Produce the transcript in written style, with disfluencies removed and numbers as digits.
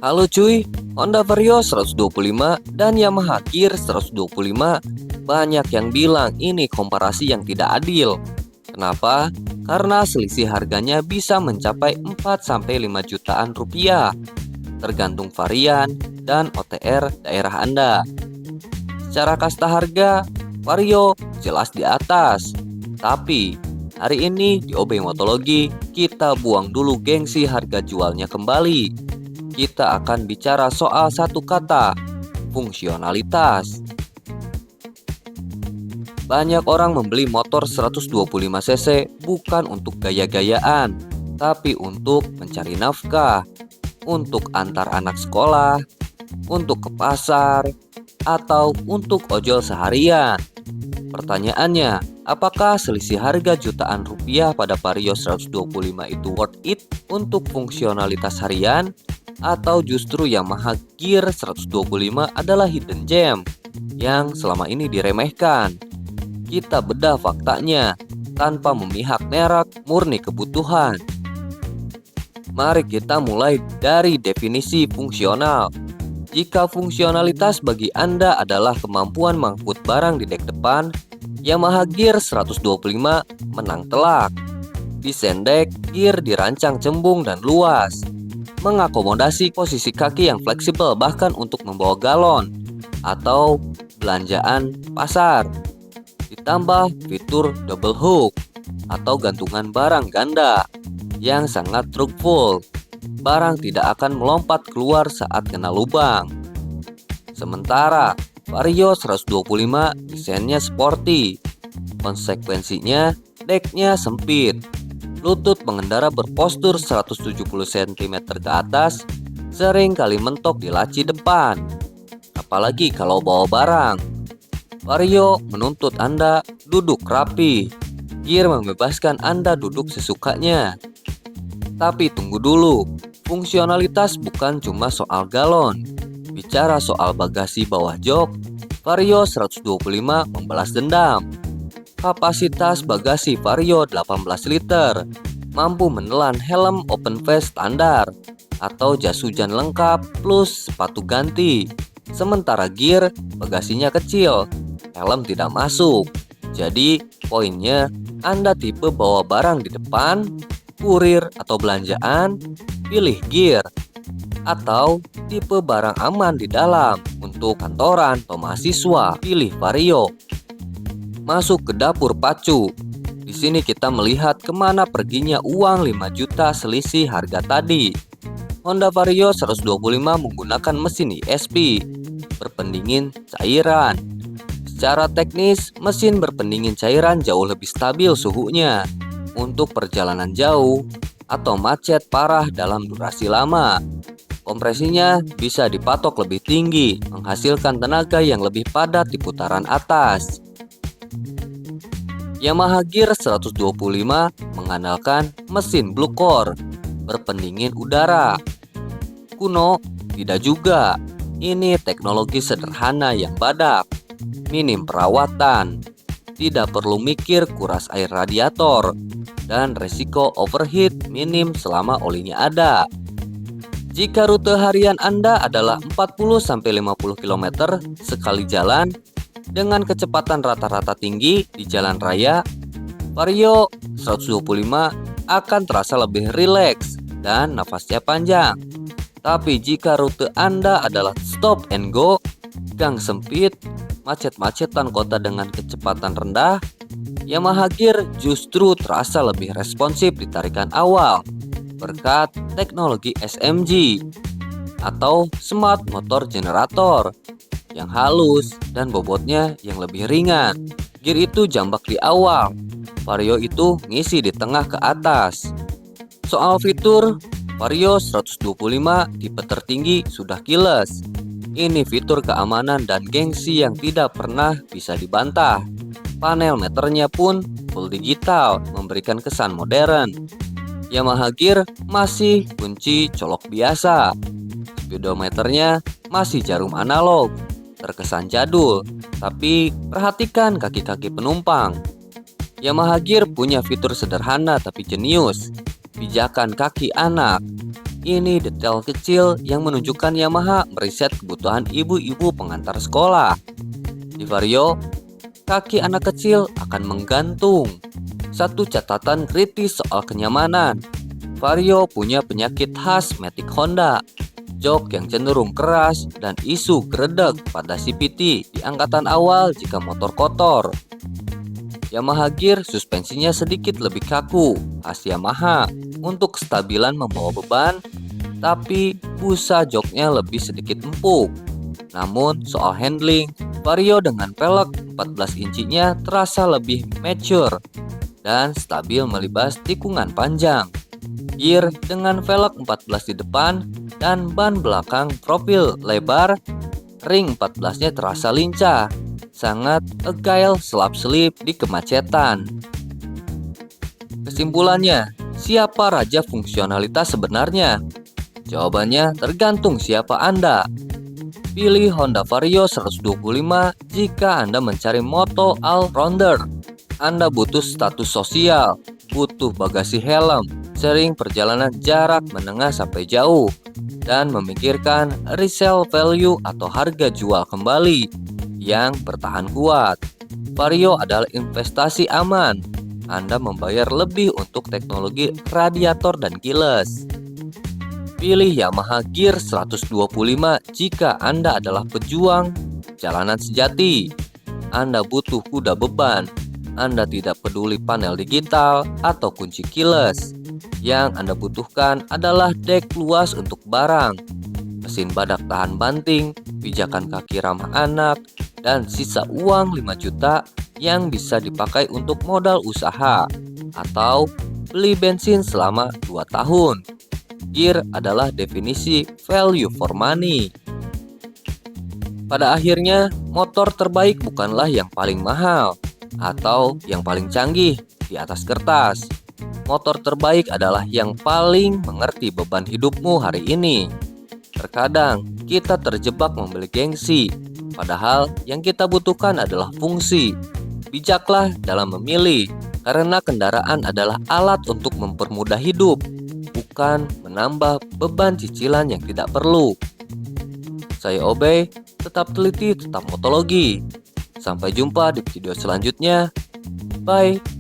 Halo cuy, Honda Vario 125 dan Yamaha Gear 125. Banyak yang bilang ini komparasi yang tidak adil. Kenapa? Karena selisih harganya bisa mencapai 4-5 jutaan rupiah, tergantung varian dan OTR daerah Anda. Secara kasta harga, Vario jelas di atas. Tapi hari ini di OB Motologi kita buang dulu gengsi harga jualnya kembali. Kita akan bicara soal satu kata, fungsionalitas. Banyak orang membeli motor 125 cc bukan untuk gaya-gayaan, tapi untuk mencari nafkah, untuk antar anak sekolah, untuk ke pasar, atau untuk ojol seharian. Pertanyaannya, apakah selisih harga jutaan rupiah pada Vario 125 itu worth it untuk fungsionalitas harian? Atau justru Yamaha Gear 125 adalah hidden gem yang selama ini diremehkan? Kita bedah faktanya tanpa memihak merek, murni kebutuhan. Mari kita mulai dari definisi fungsional. Jika fungsionalitas bagi Anda adalah kemampuan mengangkut barang di dek depan, Yamaha Gear 125 menang telak. Desain dek Gear dirancang cembung dan luas, mengakomodasi posisi kaki yang fleksibel bahkan untuk membawa galon atau belanjaan pasar. Ditambah fitur double hook atau gantungan barang ganda yang sangat truthful. Barang tidak akan melompat keluar saat kena lubang. Sementara Vario 125 desainnya sporty. Konsekuensinya deknya sempit. Lutut pengendara berpostur 170 cm ke atas, sering kali mentok di laci depan. Apalagi kalau bawa barang. Vario menuntut Anda duduk rapi. Gear membebaskan Anda duduk sesukanya. Tapi tunggu dulu, fungsionalitas bukan cuma soal galon. Bicara soal bagasi bawah jok, Vario 125 membalas dendam. Kapasitas bagasi Vario 18 liter, mampu menelan helm open face standar atau jas hujan lengkap plus sepatu ganti. Sementara Gear bagasinya kecil, helm tidak masuk. Jadi poinnya, Anda tipe bawa barang di depan, kurir atau belanjaan, pilih Gear. Atau tipe barang aman di dalam, untuk kantoran atau mahasiswa, pilih Vario. Masuk ke dapur pacu. Di sini kita melihat kemana perginya uang 5 juta selisih harga tadi. Honda Vario 125 menggunakan mesin ESP, berpendingin cairan. Secara teknis, mesin berpendingin cairan jauh lebih stabil suhunya untuk perjalanan jauh atau macet parah dalam durasi lama. Kompresinya bisa dipatok lebih tinggi, menghasilkan tenaga yang lebih padat di putaran atas. Yamaha Gear 125 mengandalkan mesin Blue Core berpendingin udara. Kuno? Tidak juga. Ini teknologi sederhana yang badak, minim perawatan, tidak perlu mikir kuras air radiator, dan resiko overheat minim selama olinya ada. Jika rute harian Anda adalah 40-50 km sekali jalan, dengan kecepatan rata-rata tinggi di jalan raya, Vario 125 akan terasa lebih rileks dan nafasnya panjang. Tapi jika rute Anda adalah stop and go, gang sempit, macet-macetan kota dengan kecepatan rendah, Yamaha Gear justru terasa lebih responsif di tarikan awal berkat teknologi SMG atau Smart Motor Generator yang halus dan bobotnya yang lebih ringan. Gear itu jambak di awal, Vario itu ngisi di tengah ke atas. Soal fitur, Vario 125 tipe tertinggi sudah kiles. Ini fitur keamanan dan gengsi yang tidak pernah bisa dibantah. Panel meternya pun full digital, memberikan kesan modern. Yamaha Gear masih kunci colok biasa. Speedometernya masih jarum analog, terkesan jadul, tapi perhatikan kaki-kaki penumpang. Yamaha Gear punya fitur sederhana tapi jenius, pijakan kaki anak. Ini detail kecil yang menunjukkan Yamaha meriset kebutuhan ibu-ibu pengantar sekolah. Di Vario, kaki anak kecil akan menggantung. Satu catatan kritis soal kenyamanan. Vario punya penyakit khas Matic Honda, jok yang cenderung keras dan isu geredek pada CVT di angkatan awal jika motor kotor. Yamaha Gear suspensinya sedikit lebih kaku, khas Yamaha, untuk kestabilan membawa beban, tapi busa joknya lebih sedikit empuk. Namun soal handling, Vario dengan pelek 14 inchinya terasa lebih mature dan stabil melibas tikungan panjang. Gear dengan velg 14 di depan dan ban belakang profil lebar, ring 14-nya terasa lincah, sangat agile selap-selip di kemacetan. Kesimpulannya, siapa raja fungsionalitas sebenarnya? Jawabannya tergantung siapa Anda. Pilih Honda Vario 125 jika Anda mencari moto all-rounder. Anda butuh status sosial, butuh bagasi helm, sering perjalanan jarak menengah sampai jauh, dan memikirkan resale value atau harga jual kembali yang bertahan kuat. Vario adalah investasi aman. Anda membayar lebih untuk teknologi radiator dan keyless. Pilih Yamaha Gear 125 jika Anda adalah pejuang jalanan sejati. Anda butuh kuda beban. Anda tidak peduli panel digital atau kunci keyless. Yang Anda butuhkan adalah dek luas untuk barang, mesin badak tahan banting, pijakan kaki ramah anak, dan sisa uang 5 juta yang bisa dipakai untuk modal usaha atau beli bensin selama 2 tahun. Gear adalah definisi value for money. Pada akhirnya, motor terbaik bukanlah yang paling mahal atau yang paling canggih di atas kertas. Motor terbaik adalah yang paling mengerti beban hidupmu hari ini. Terkadang kita terjebak membeli gengsi, padahal yang kita butuhkan adalah fungsi. Bijaklah dalam memilih, karena kendaraan adalah alat untuk mempermudah hidup, bukan menambah beban cicilan yang tidak perlu. Saya Obey, tetap teliti, tetap motologi. Sampai jumpa di video selanjutnya. Bye.